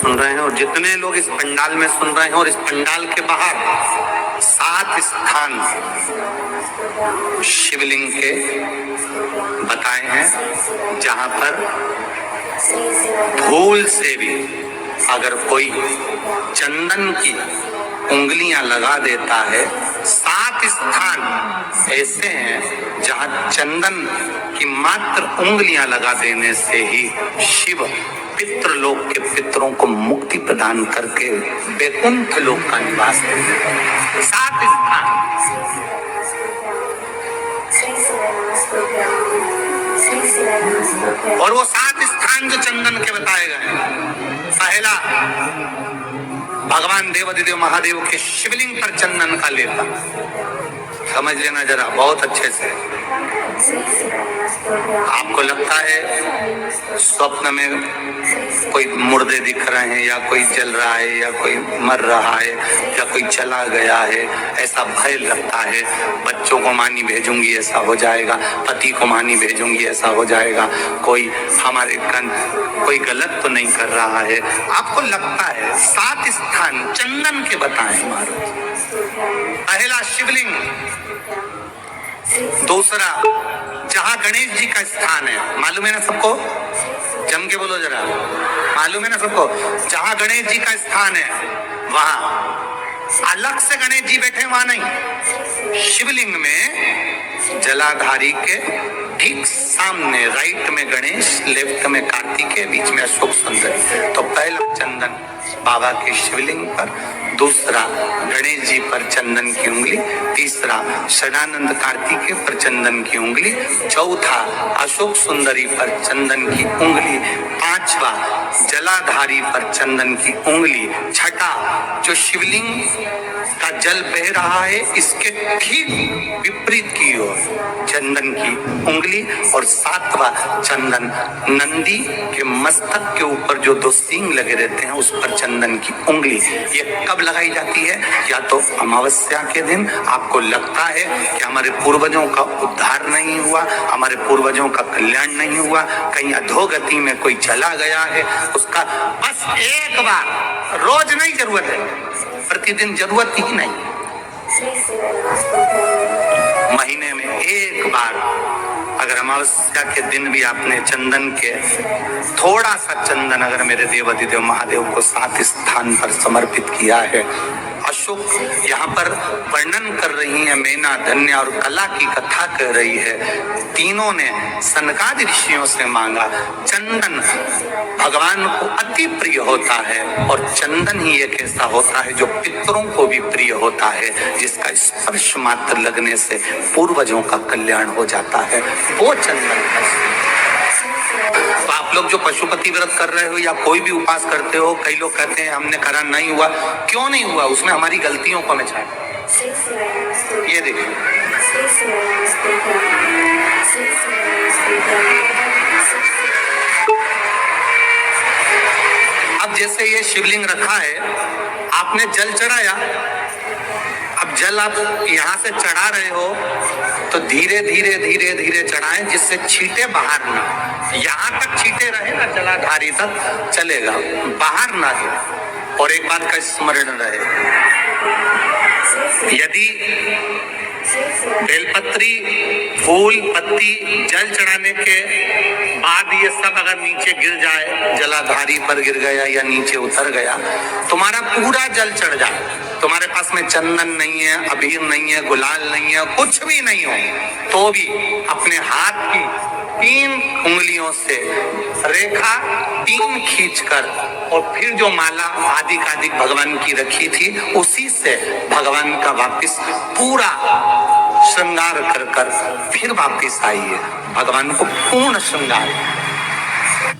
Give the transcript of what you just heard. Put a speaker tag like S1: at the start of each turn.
S1: सुन रहे हैं और जितने लोग इस पंडाल में सुन रहे हैं और इस पंडाल के बाहर 7 स्थान शिवलिंग के बताए हैं जहां पर भूल से भी अगर कोई चंदन की उंगलियां लगा देता है, 7 स्थान ऐसे हैं जहां चंदन की मात्र उंगलियां लगा देने से ही शिव पितृलोक के पितरों को मुक्ति प्रदान करके वैकुंठ लोक का निवास देते हैं। 7 स्थान और वो 7 स्थान जो चंदन के बताए गए हैं, पहला भगवान देवाधिदेव महादेव के शिवलिंग पर चंदन का लेपन, समझ लेना जरा बहुत अच्छे से। आपको लगता है स्वप्न में कोई मुर्दे दिख रहे हैं या कोई जल रहा है या कोई मर रहा है या कोई चला गया है, ऐसा भय लगता है। बच्चों को मानी भेजूंगी ऐसा हो जाएगा, पति को मानी भेजूंगी ऐसा हो जाएगा, कोई हमारे कोई गलत तो नहीं कर रहा है। आपको लगता है 7 स्थान चंदन के बताए महाराज। पहला शिवलिंग, दूसरा जहां गणेश जी का स्थान है, मालूम है ना सबको, जम के बोलो जरा, मालूम है ना सबको, जहां गणेश जी का स्थान है वहां अलग से गणेश जी बैठे, वहां नहीं। शिवलिंग में जलाधारी के ठीक सामने राइट में गणेश, लेफ्ट में कार्तिकेय, बीच में अशोक सुंदरी। तो पहला चंदन बाबा के शिवलिंग पर, दूसरा गणेश जी पर चंदन की उंगली, तीसरा षडानंद कार्तिकेय पर चंदन की उंगली, चौथा अशोक सुंदरी पर चंदन की उंगली, पांचवा जलाधारी पर चंदन की उंगली, छठा जो शिवलिंग का जल बह रहा है इसके ठीक विपरीत की ओर चंदन की उंगली, और सातवां चंदन नंदी के मस्तक के ऊपर जो 2 सींग लगे रहते हैं उस पर चंदन की उंगली। ये कब लगाई जाती है? या तो अमावस्या के दिन। आपको लगता है कि हमारे पूर्वजों का उद्धार नहीं हुआ, हमारे पूर्वजों का कल्याण नहीं हुआ, कहीं अधोगति में कोई चला गया है, उसका बस एक बार, रोज नहीं जरूरत है, प्रतिदिन जरूरत ही नहीं, महीने में एक बार अगर अमावस्या के दिन भी आपने चंदन के थोड़ा सा चंदन अगर मेरे देवाधिदेव महादेव को 7 स्थान पर समर्पित किया है। अशोक यहाँ पर वर्णन कर रही है, मैना, धन्य और कला की कथा कह रही है। तीनों ने सनकादि ऋषियों से मांगा। चंदन भगवान को अति प्रिय होता है और चंदन ही एक ऐसा होता है जो पितरों को भी प्रिय होता है, जिसका स्पर्श मात्र लगने से पूर्वजों का कल्याण हो जाता है, वो चंदन है। तो आप लोग जो पशुपति व्रत कर रहे हो या कोई भी उपास करते हो, कई लोग कहते हैं हमने करा नहीं हुआ, क्यों नहीं हुआ? उसमें हमारी गलतियों को मैं चाहता हूं। ये देखिए, अब जैसे ये शिवलिंग रखा है, आपने जल चढ़ाया, अब जल आप यहाँ से चढ़ा रहे हो तो धीरे धीरे धीरे धीरे चढ़ाएं जिससे छींटे बाहर ना, यहाँ तक छींटे रहे ना, जलाधारी तक चलेगा, बाहर ना दे। और एक बात का स्मरण रहे, यदि बेलपत्री, फूल, पत्ती जल चढ़ाने के बाद ये सब अगर नीचे गिर जाए, जलाधारी पर गिर गया या नीचे उतर गया, तुम्हारा पूरा जल चढ़ जाए, तुम्हारे पास में चंदन नहीं है, अबीर नहीं है, गुलाल नहीं है, कुछ भी नहीं हो, तो भी अपने हाथ की 3 उंगलियों से रेखा 3 खींचकर और फिर जो माला आदि भगवान की रखी थी उसी से भगवान का वापिस पूरा श्रृंगार कर फिर वापिस आइए, भगवान को पूर्ण श्रृंगार